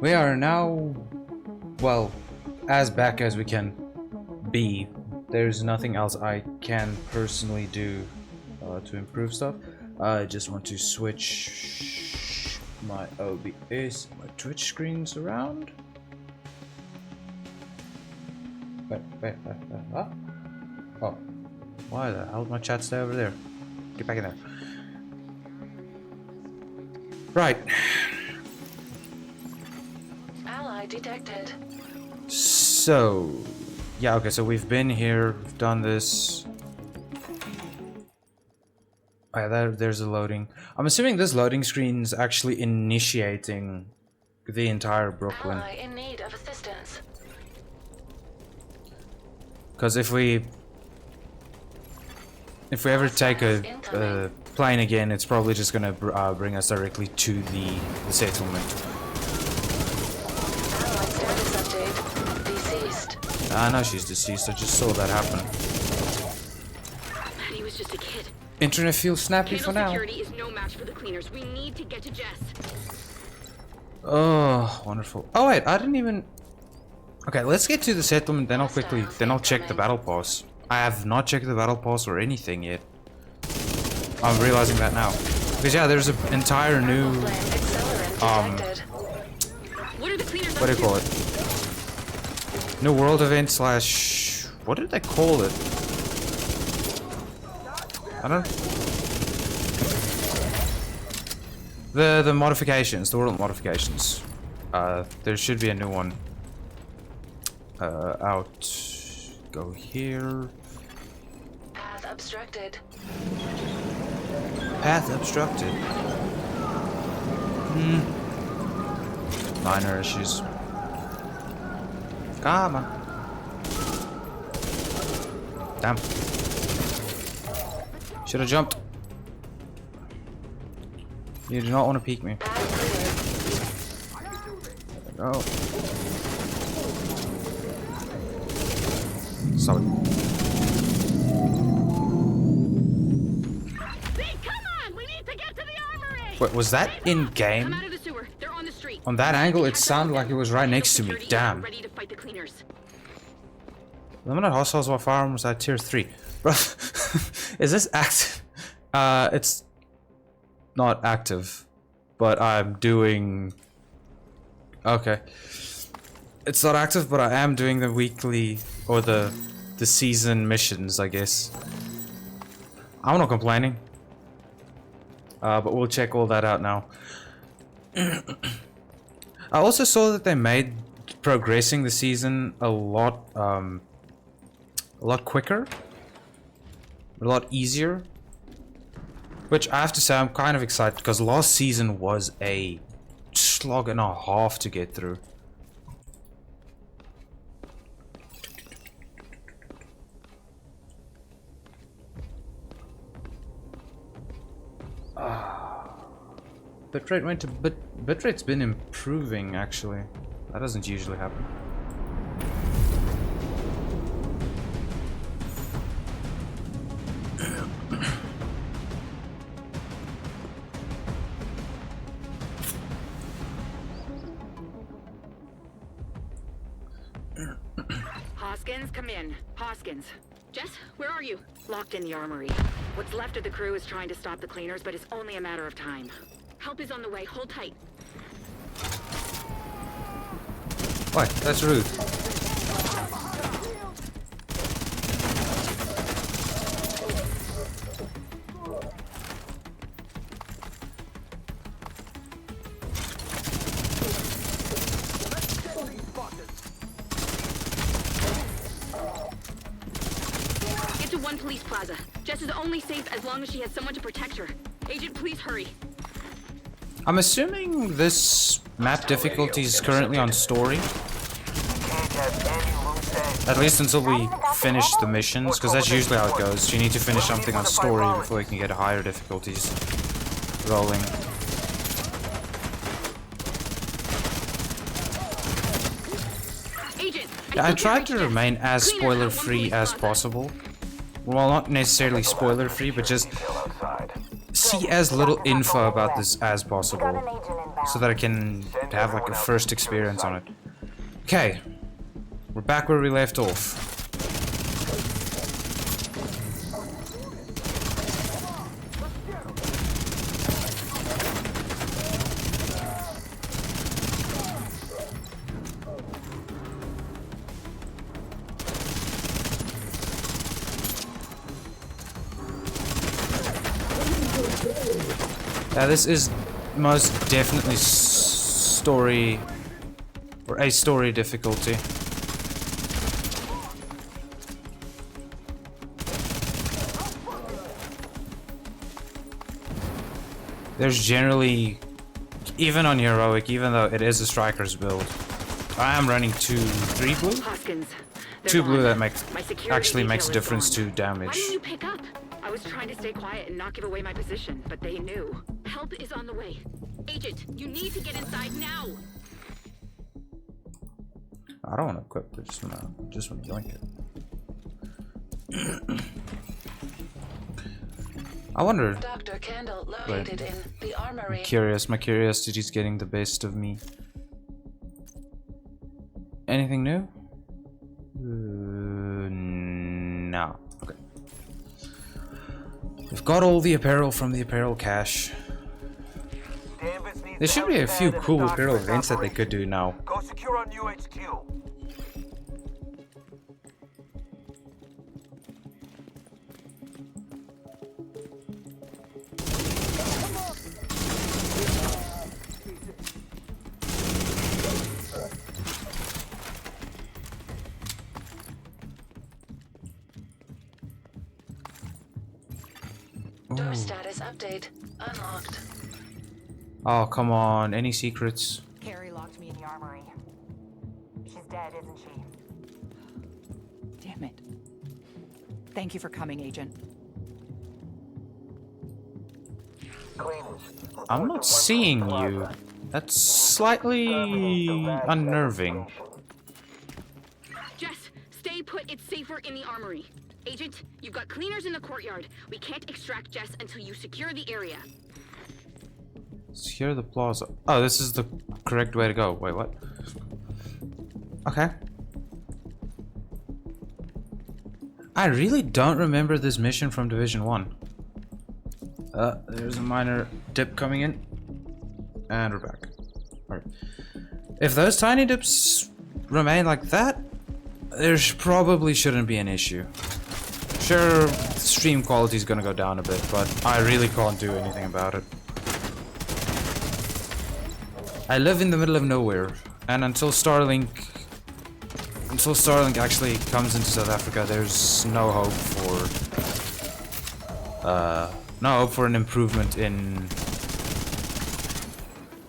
We are now, well, as back as we can be. There's nothing else I can personally do to improve stuff. I just want to switch my OBS, my Twitch screens around. Wait, what? Oh, why the hell did my chat stay over there? Get back in there. Right. Ally detected. So, yeah, okay, so we've been here, we've done this. Oh, yeah, there's a loading. I'm assuming this loading screen's actually initiating the entire Brooklyn. Ally in need of assistance. Because if we ever take a plane again, it's probably just gonna bring us directly to the settlement. Ally status update. Deceased. I know she's deceased, I just saw that happen. He was just a kid. Internet feels snappy for now. Security is no match for the cleaners. We need to get to Jess. Oh, wonderful. Oh wait, I didn't even... Okay, let's get to the settlement, then I'll check the battle pass. I have not checked the battle pass or anything yet. I'm realizing that now. Because yeah, there's an entire new... What are the cleaners what do you call it? New world event slash... What did they call it? I don't... The modifications, the world modifications. There should be a new one. Out. Go here. Path obstructed. Path obstructed. Minor issues. Come on. Damn. Should have jumped. You do not want to peek me. There we go. Sorry. Come on! We need to get to the armory! Wait, was that in Come game? out of the sewer. They're on the street. On that angle, it sounded like it was right next to me. Damn. Ready to fight the cleaners. Limited hostiles while firearms at tier 3. Bro, is this active? It's not active, but I'm doing... Okay. It's not active, but I am doing the weekly, or the season missions, I guess. I'm not complaining. But we'll check all that out now. I also saw that they made progressing the season a lot quicker, a lot easier, which I have to say I'm kind of excited because last season was a slog and a half to get through. Bitrate went to bitrate's been improving actually. That doesn't usually happen. Hoskins, come in. Hoskins. Jess, where are you? Locked in the armory. What's left of the crew is trying to stop the cleaners, but it's only a matter of time. Help is on the way. Hold tight. What? That's rude. Get to one police plaza. Jess is only safe as long as she has someone to protect her. Agent, please hurry. I'm assuming this map difficulty is currently on story. At least until we finish the missions, because that's usually how it goes. You need to finish something on story before you can get higher difficulties rolling. Agent, Yeah, I tried to remain as spoiler-free as possible. Well, not necessarily spoiler-free, but just see as little info about this as possible. so that I can have like a first experience on it. Okay, we're back where we left off. This is most definitely story, or a story difficulty. There's generally, even on heroic, even though it is a striker's build, I am running 3 blue? Hoskins, 2 blue that actually detail makes a is difference gone. to damage. Why didn't you pick up? I was trying to stay quiet and not give away my position, but they knew. Help is on the way. Agent, you need to get inside now. I don't want to equip it, just want to yoink it. I wonder. Dr. Kendall located in the armory. My curiosity's getting the best of me. Anything new? No. Okay. We've got all the apparel from the apparel cache. There should be a few cool apparel events that they could do now. Go secure on UHQ. Door status update unlocked. Oh, come on. Any secrets? Carrie locked me in the armory. She's dead, isn't she? Damn it. Thank you for coming, Agent. I'm not seeing you. That's slightly unnerving. Jess, stay put. It's safer in the armory. Agent, you've got cleaners in the courtyard. We can't extract Jess until you secure the area. Secure the plaza. Oh, this is the correct way to go. Wait, what? Okay. I really don't remember this mission from Division 1. There's a minor dip coming in. And we're back. Alright. If those tiny dips remain like that, there probably shouldn't be an issue. Sure, stream quality is gonna go down a bit, but I really can't do anything about it. I live in the middle of nowhere, and until Starlink actually comes into South Africa, there's no hope for an improvement in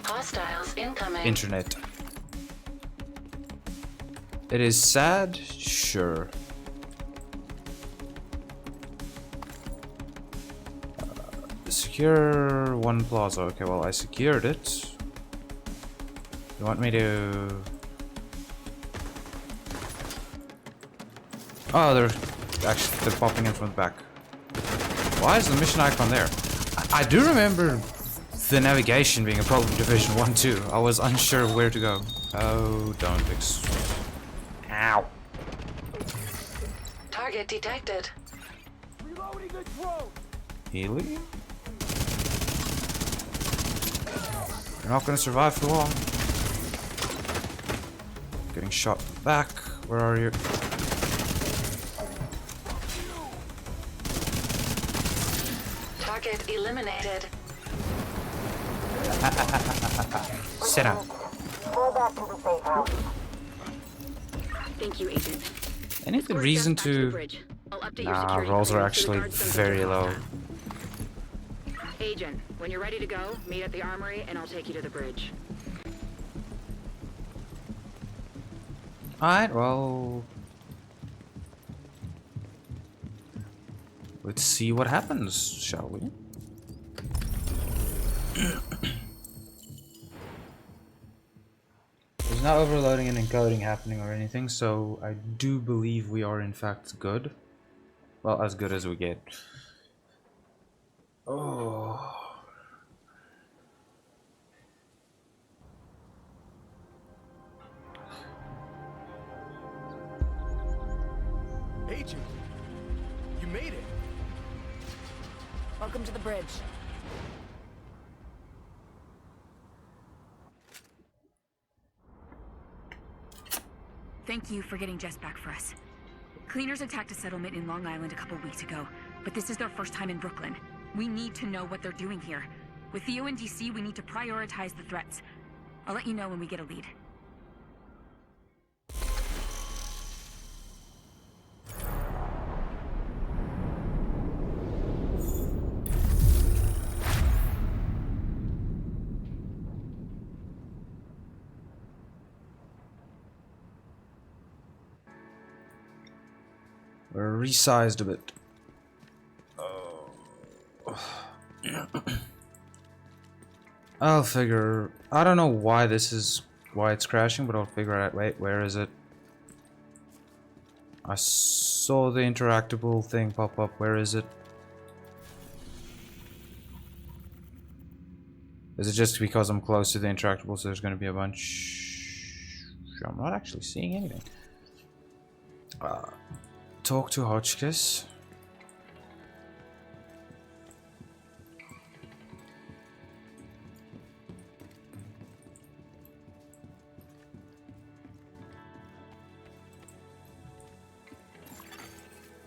Hostiles incoming. internet. It is sad, sure. Secure one plaza. Okay, well, I secured it. You want me to... Oh, they're popping in from the back. Why is the mission icon there? I do remember the navigation being a problem in Division 1 too. I was unsure where to go. Oh, don't Ow. Target detected. Healy? You're not gonna survive for long. Getting shot back. Where are you? Target eliminated. Sit down. Thank you, Agent. Any good reason Escort Jess back the to... bridge. I'll update your Nah, security rolls are plans so the actually guards don't very get low. lost. Agent, when you're ready to go, meet at the armory and I'll take you to the bridge. Alright, well... Let's see what happens, shall we? There's no overloading and encoding happening or anything, so I do believe we are in fact good. Well, as good as we get. Oh... Agent, you made it. Welcome to the bridge. Thank you for getting Jess back for us. Cleaners attacked a settlement in Long Island a couple weeks ago, but this is their first time in Brooklyn. We need to know what they're doing here. With Theo in DC, we need to prioritize the threats. I'll let you know when we get a lead. We're resized a bit. I'll figure. I don't know why why it's crashing, but I'll figure out. Wait, where is it? I saw the interactable thing pop up. Where is it? Is it just because I'm close to the interactable, so there's going to be a bunch? I'm not actually seeing anything. Talk to Hotchkiss.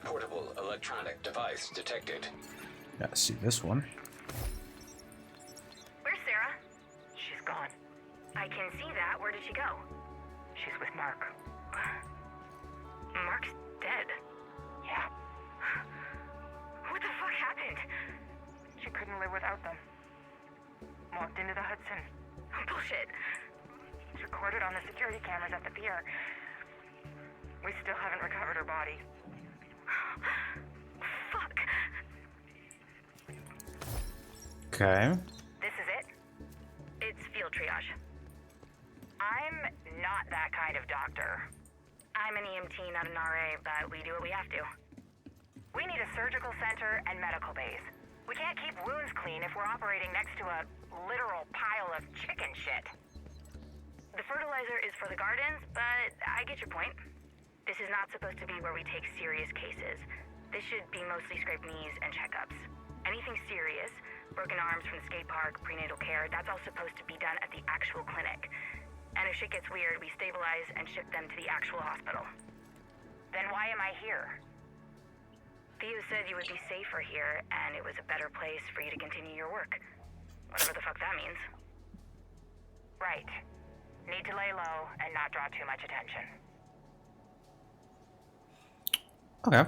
Portable electronic device detected. Yeah, see this one. Where's Sarah? She's gone. I can see that. Where did she go? She's with Mark. Mark's dead. Yeah. What the fuck happened? She couldn't live without them. Walked into the Hudson. Bullshit. It's recorded on the security cameras at the pier. We still haven't recovered her body. Fuck. Okay. This is it? It's field triage. I'm not that kind of doctor. I'm an EMT, not an RA, but we do what we have to. We need a surgical center and medical base. We can't keep wounds clean if we're operating next to a literal pile of chicken shit. The fertilizer is for the gardens, but I get your point. This is not supposed to be where we take serious cases. This should be mostly scraped knees and checkups. Anything serious, broken arms from the skate park, prenatal care, that's all supposed to be done at the actual clinic. And if shit gets weird, we stabilize and ship them to the actual hospital. Then why am I here? Theo said you would be safer here, and it was a better place for you to continue your work. Whatever the fuck that means. Right. Need to lay low and not draw too much attention. Okay.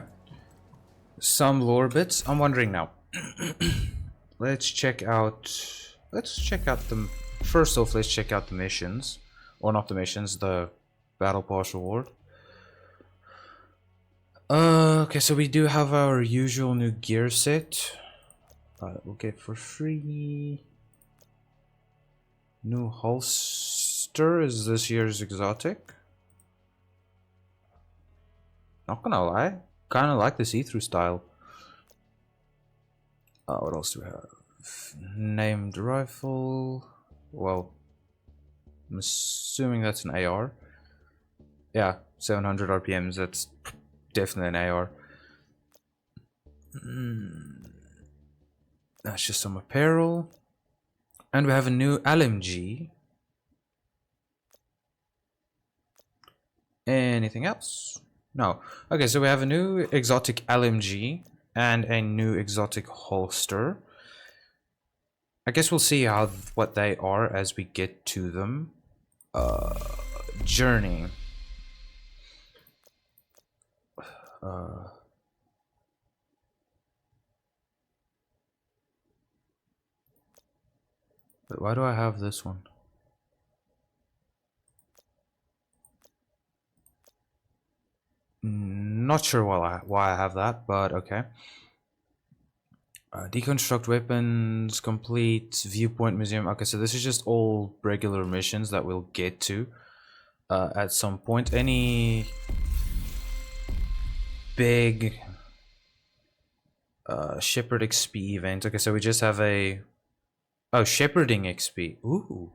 Some lore bits. I'm wondering now. Let's check out the first off. Let's check out the missions, or not the missions, the battle pass reward. Okay, so we do have our usual new gear set. We'll get for free. New holster is this year's exotic. Not gonna lie, kind of like the see-through style. What else do we have? Named rifle. Well, I'm assuming that's an AR. Yeah, 700 RPMs. That's definitely an AR. That's just some apparel. And we have a new LMG. Anything else? No. Okay, so we have a new exotic LMG and a new exotic holster. I guess we'll see what they are as we get to them. Journey. But why do I have this one? Not sure why I have that, but okay. Deconstruct weapons, complete viewpoint museum. Okay, so this is just all regular missions that we'll get to at some point. Any big Shepherd XP event. Okay, so we just have a shepherding XP. Ooh,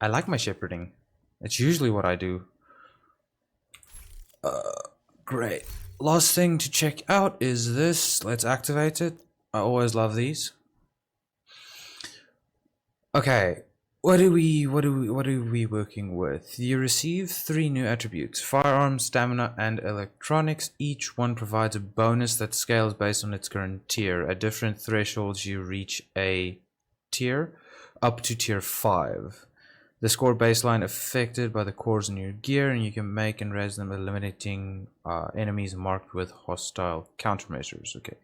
I like my shepherding. It's usually what I do. Great. last thing to check out is this. Let's activate it. I always love these. Okay, what are we working with? You receive 3 new attributes: firearms, stamina, and electronics. Each one provides a bonus that scales based on its current tier. At different thresholds, you reach a tier up to tier 5. The score baseline affected by the cores in your gear, and you can make and raise them, eliminating enemies marked with hostile countermeasures. Okay.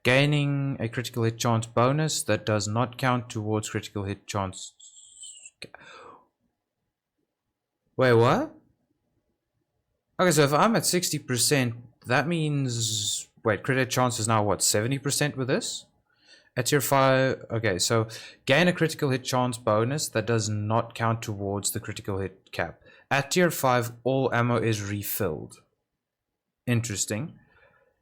Gaining a critical hit chance bonus that does not count towards critical hit chance. Wait, what? Okay, so if I'm at 60%, that means... Wait, crit hit chance is now what, 70% with this? At tier 5, okay, so gain a critical hit chance bonus that does not count towards the critical hit cap. At tier 5, all ammo is refilled. Interesting.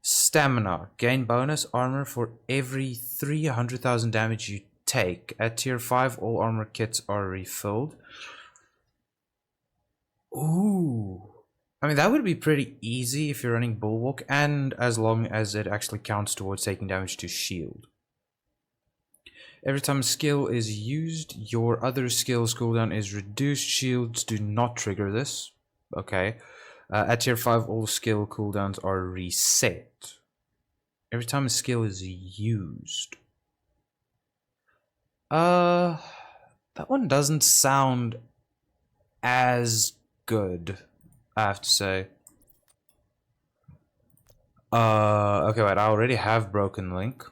Stamina. Gain bonus armor for every 300,000 damage you take. At tier 5, all armor kits are refilled. Ooh. I mean, that would be pretty easy if you're running Bulwark, and as long as it actually counts towards taking damage to shield. Every time a skill is used, your other skill's cooldown is reduced. Shields do not trigger this. Okay. At tier 5, all skill cooldowns are reset. Every time a skill is used. That one doesn't sound as good, I have to say. Okay, wait, I already have Broken Link.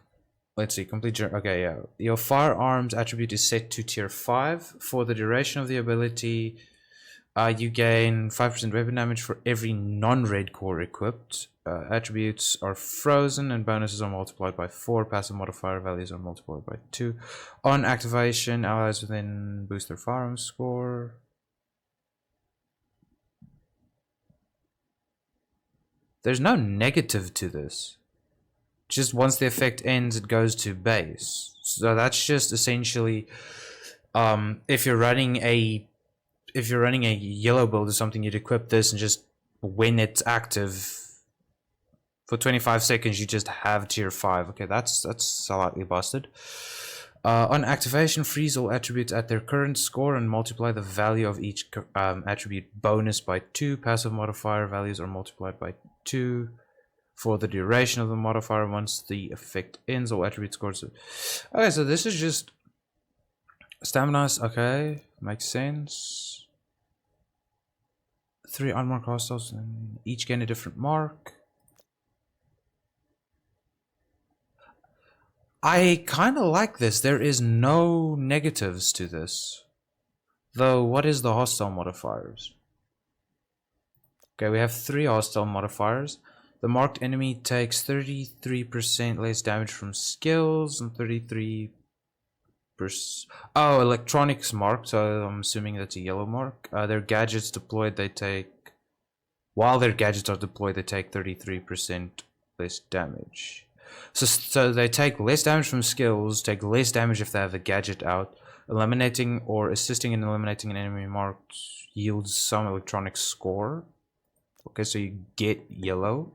Let's see, complete journey. Okay, yeah. Your firearms attribute is set to tier 5. For the duration of the ability, you gain 5% weapon damage for every non-red core equipped. Attributes are frozen and bonuses are multiplied by 4. Passive modifier values are multiplied by 2. On activation, allies within boost their firearms score. There's no negative to this. Just once the effect ends, it goes to base. So that's just essentially, if you're running a yellow build or something, you'd equip this, and just when it's active for 25 seconds, you just have tier 5. Okay, that's slightly busted. On activation, freeze all attributes at their current score and multiply the value of each attribute bonus by 2. Passive modifier values are multiplied by 2. For the duration of the modifier, once the effect ends, all attribute scores. Okay, so this is just stamina. Okay, makes sense. 3 unmarked hostiles, and each gain a different mark. I kind of like this. There is no negatives to this. Though, what is the hostile modifiers? Okay, we have 3 hostile modifiers. The marked enemy takes 33% less damage from skills and 33%. Oh, electronics marked, so I'm assuming that's a yellow mark. Their gadgets deployed, they take. While their gadgets are deployed, they take 33% less damage. So they take less damage from skills, take less damage if they have a gadget out. Eliminating or assisting in eliminating an enemy marked yields some electronic score. Okay, so you get yellow.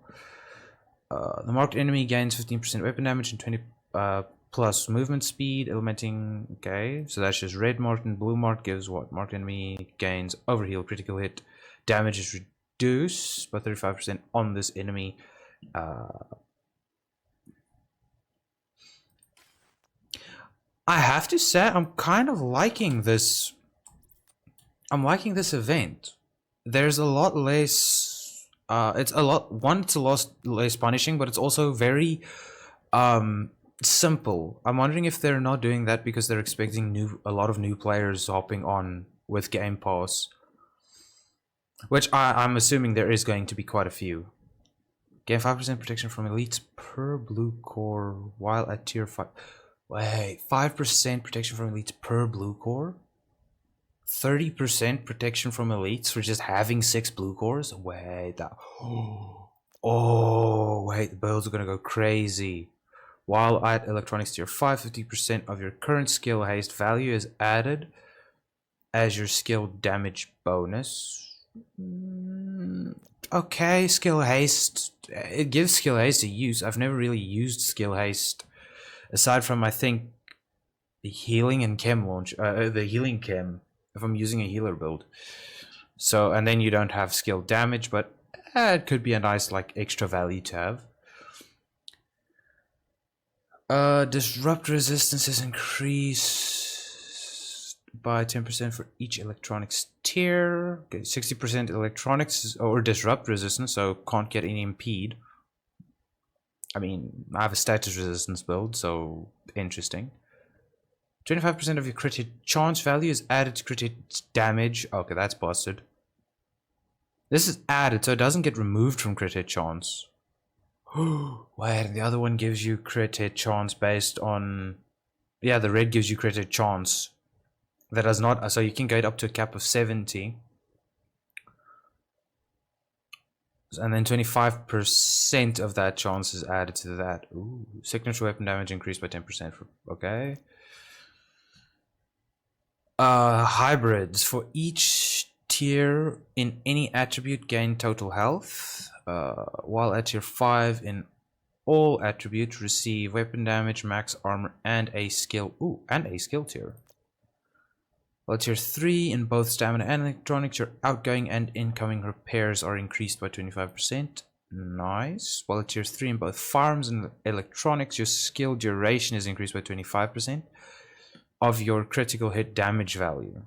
The marked enemy gains 15% weapon damage and 20 plus movement speed. Eliminating, okay, so that's just red marked, and blue marked gives what? Marked enemy gains overheal, critical hit, damage is reduced by 35% on this enemy. I have to say, I'm kind of liking this. I'm liking this event. There's a lot less. It's a lot less punishing, but it's also very simple. I'm wondering if they're not doing that because they're expecting a lot of new players hopping on with Game Pass, which I'm assuming there is going to be quite a few. Gain 5% protection from elites per blue core while at tier 5. Wait, 5% protection from elites per blue core? 30% protection from elites for just having 6 blue cores? Wait, that. Oh, wait, the builds are gonna go crazy. While at electronics tier 5, 50% of your current skill haste value is added as your skill damage bonus. okay. Skill haste. It gives skill haste a use. I've never really used skill haste aside from, I think, the healing and chem launch. The healing chem. If I'm using a healer build. So, and then you don't have skill damage, but it could be a nice like extra value to have. Disrupt resistance is increased by 10% for each electronics tier. Okay, 60% electronics or disrupt resistance, so can't get any impede. I mean, I have a status resistance build, so interesting. 25% of your crit hit chance value is added to crit hit damage. Okay, that's busted. This is added, so it doesn't get removed from crit hit chance. Wait, the other one gives you crit hit chance based on... Yeah, the red gives you crit hit chance. That does not... So you can get up to a cap of 70. And then 25% of that chance is added to that. Ooh, signature weapon damage increased by 10%. Okay. Hybrids. For each tier in any attribute, gain total health. While at tier 5 in all attributes, receive weapon damage, max armor, and a skill. Ooh, and a skill tier. While at tier 3 in both stamina and electronics, your outgoing and incoming repairs are increased by 25%. Nice. While at tier 3 in both firearms and electronics, your skill duration is increased by 25% of your critical hit damage value.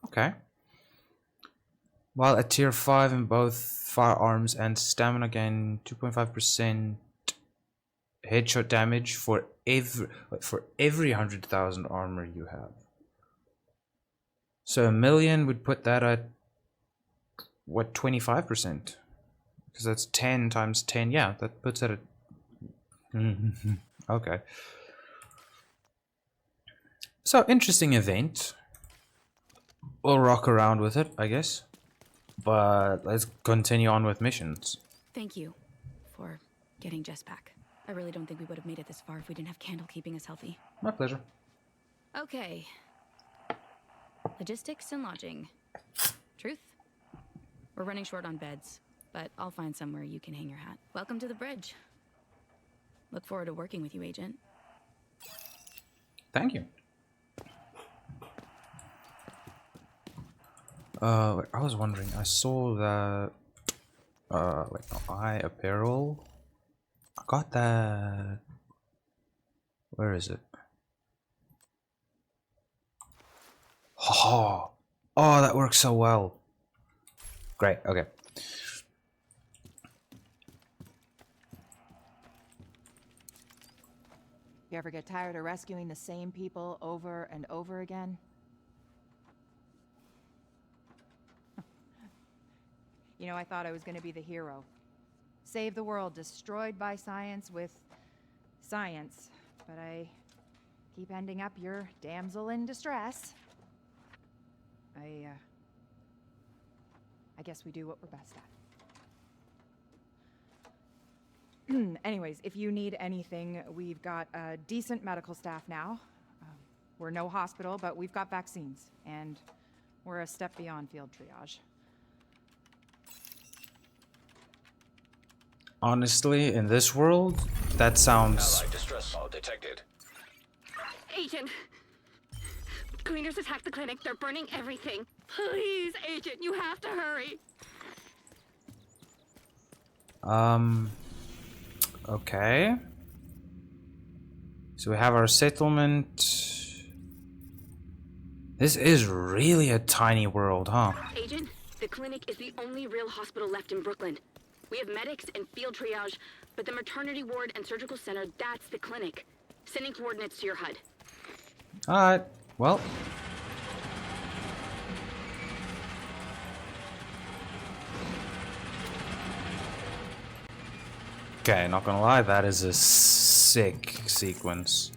Okay. While at tier 5 in both firearms and stamina, gain 2.5% headshot damage for every 100,000 armor you have. So 1,000,000 would put that at what, 25%? Because that's 10 times 10. Yeah, that puts it at okay. So interesting event. We'll rock around with it, I guess. But let's continue on with missions. Thank you for getting Jess back. I really don't think we would have made it this far if we didn't have Candle keeping us healthy. My pleasure. Okay. Logistics and lodging. Truth? We're running short on beds, but I'll find somewhere you can hang your hat. Welcome to the bridge. Look forward to working with you, Agent. Thank you. I was wondering, I saw the like eye apparel. I got that. Where is it? Oh, that works so well. Great, okay. You ever get tired of rescuing the same people over and over again? You know, I thought I was going to be the hero. Save the world destroyed by science with science. But I keep ending up your damsel in distress. I guess we do what we're best at. Anyways, if you need anything, we've got a decent medical staff now. We're no hospital, but we've got vaccines. And we're a step beyond field triage. Honestly, in this world, that sounds... Allied distress call detected. Agent! Cleaners attacked the clinic. They're burning everything. Please, Agent, you have to hurry. Okay. So we have our settlement. This is really a tiny world, huh? Agent, the clinic is the only real hospital left in Brooklyn. We have medics and field triage, but the maternity ward and surgical center, that's the clinic. Sending coordinates to your HUD. Alright, well. Okay, not gonna lie, that is a sick sequence.